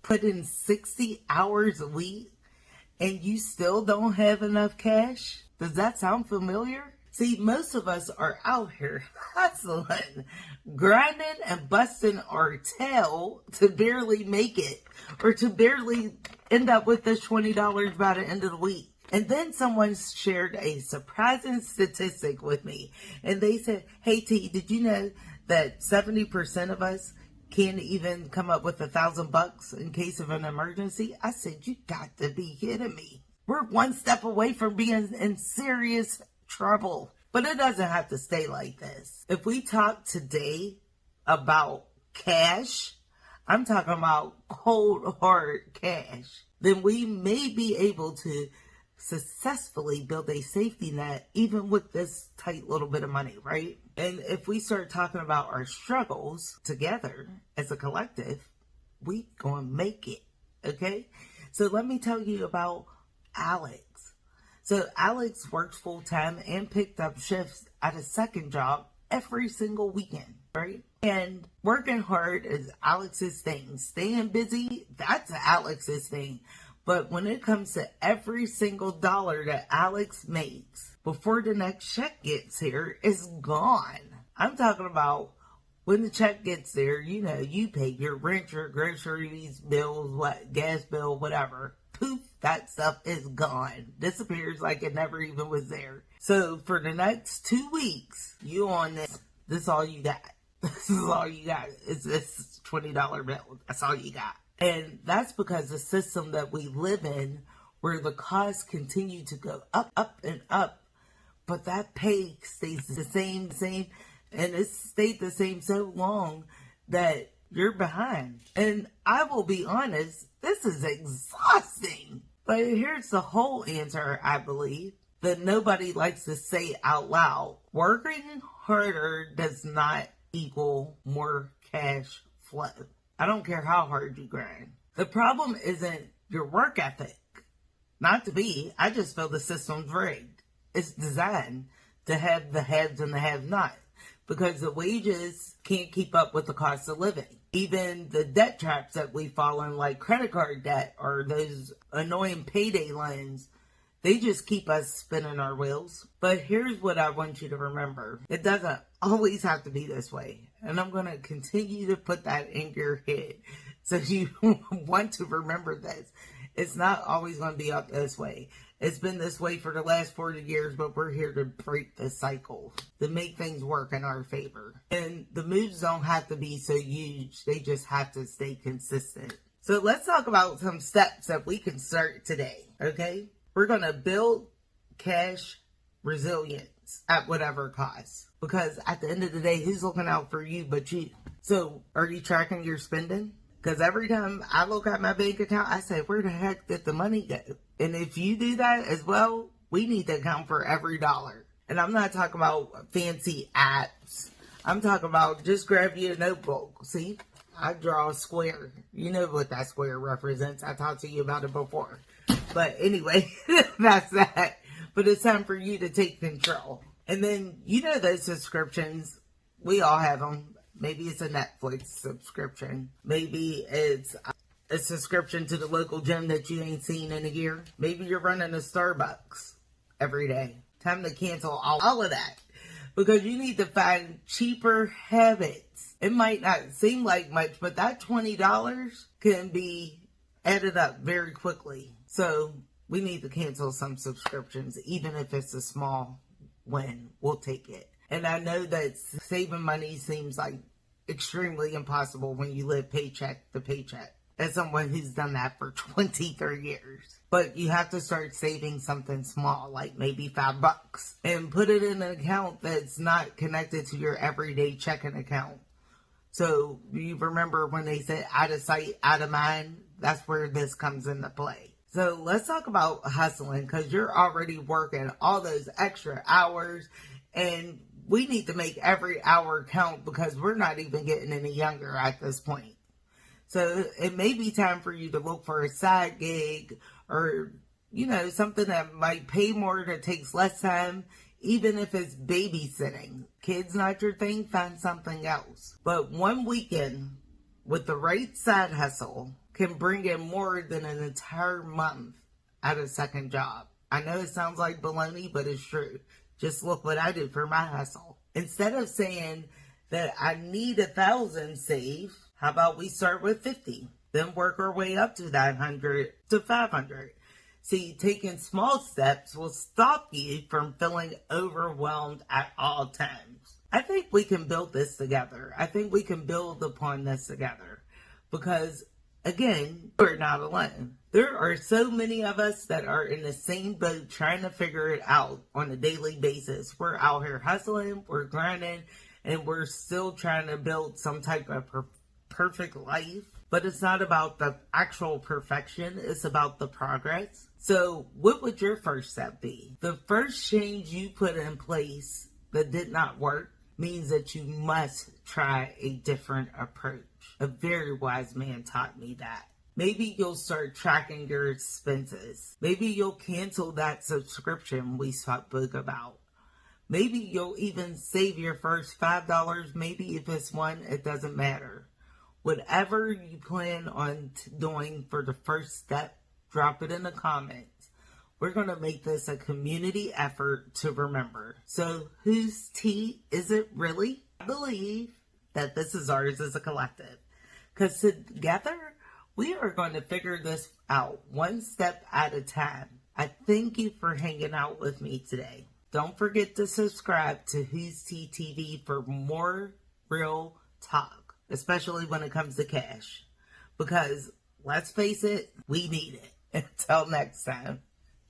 put in 60 hours a week and you still don't have enough cash? Does that sound familiar? See, most of us are out here hustling, grinding and busting our tail to barely make it or to barely end up with this $20 by the end of the week. And then someone shared a surprising statistic with me. And they said, hey T, did you know that 70% of us can't even come up with $1,000 in case of an emergency? I said, you got to be kidding me. We're one step away from being in serious trouble. But it doesn't have to stay like this. If we talk today about cash, I'm talking about cold hard cash, then we may be able to successfully build a safety net even with this tight little bit of money, right? And if we start talking about our struggles together as a collective, we gonna make it, okay? So let me tell you about Alex. So Alex worked full-time and picked up shifts at a second job every single weekend, right? And working hard is Alex's thing. Staying busy, that's Alex's thing. But when it comes to every single dollar that Alex makes before the next check gets here, it's gone. I'm talking about when the check gets there, you know, you pay your rent, your groceries, bills, gas bill, whatever. Poof, that stuff is gone. Disappears like it never even was there. So for the next 2 weeks, you on this. This is all you got. This is all you got. It's this $20 bill. That's all you got. And that's because the system that we live in, where the costs continue to go up, up, and up, but that pay stays the same, and it's stayed the same so long that you're behind. And I will be honest, this is exhausting. But here's the whole answer, I believe, that nobody likes to say out loud. Working harder does not equal more cash flow. I don't care how hard you grind. The problem isn't your work ethic. Not to be. I just feel the system's rigged. It's designed to have the haves and the have-not, because the wages can't keep up with the cost of living. Even the debt traps that we fall in, like credit card debt or those annoying payday loans, they just keep us spinning our wheels. But here's what I want you to remember. It doesn't always have to be this way. And I'm going to continue to put that in your head so you want to remember this. It's not always going to be up this way. It's been this way for the last 40 years, but we're here to break the cycle, to make things work in our favor. And the moves don't have to be so huge. They just have to stay consistent. So let's talk about some steps that we can start today, okay? We're going to build cash resilience at whatever cost. Because at the end of the day, who's looking out for you but you? So are you tracking your spending? Because every time I look at my bank account, I say, where the heck did the money go? And if you do that as well, we need to account for every dollar. And I'm not talking about fancy apps. I'm talking about just grab you a notebook. See, I draw a square. You know what that square represents. I talked to you about it before. But anyway, that's that. But it's time for you to take control. And then, you know those subscriptions, we all have them. Maybe it's a Netflix subscription. Maybe it's a subscription to the local gym that you ain't seen in a year. Maybe you're running a Starbucks every day. Time to cancel all of that. Because you need to find cheaper habits. It might not seem like much, but that $20 can be added up very quickly. So we need to cancel some subscriptions, even if it's a small win. We'll take it. And I know that saving money seems like extremely impossible when you live paycheck to paycheck. As someone who's done that for 23 years. But you have to start saving something small, like maybe $5, and put it in an account that's not connected to your everyday checking account. So you remember when they said out of sight, out of mind? That's where this comes into play. So let's talk about hustling, because you're already working all those extra hours, and we need to make every hour count because we're not even getting any younger at this point. So it may be time for you to look for a side gig or, you know, something that might pay more, that takes less time, even if it's babysitting. Kids not your thing, find something else. But one weekend with the right side hustle can bring in more than an entire month at a second job. I know it sounds like baloney, but it's true. Just look what I did for my hustle. Instead of saying that I need 1,000 saved, how about we start with 50? Then work our way up to that 100 to 500. See, taking small steps will stop you from feeling overwhelmed at all times. I think we can build this together. I think we can build upon this together because, again, we're not alone. There are so many of us that are in the same boat trying to figure it out on a daily basis. We're out here hustling, we're grinding, and we're still trying to build some type of perfect life. But it's not about the actual perfection, it's about the progress. So what would your first step be? The first change you put in place that did not work means that you must try a different approach. A very wise man taught me that. Maybe you'll start tracking your expenses. Maybe you'll cancel that subscription we spoke about. Maybe you'll even save your first $5. Maybe if it's one, it doesn't matter. Whatever you plan on doing for the first step, drop it in the comments. We're going to make this a community effort to remember. So whose tea is it really? I believe that this is ours as a collective. Because together, we are going to figure this out one step at a time. I thank you for hanging out with me today. Don't forget to subscribe to Who's Tea TV for more real talk, especially when it comes to cash. Because, let's face it, we need it. Until next time.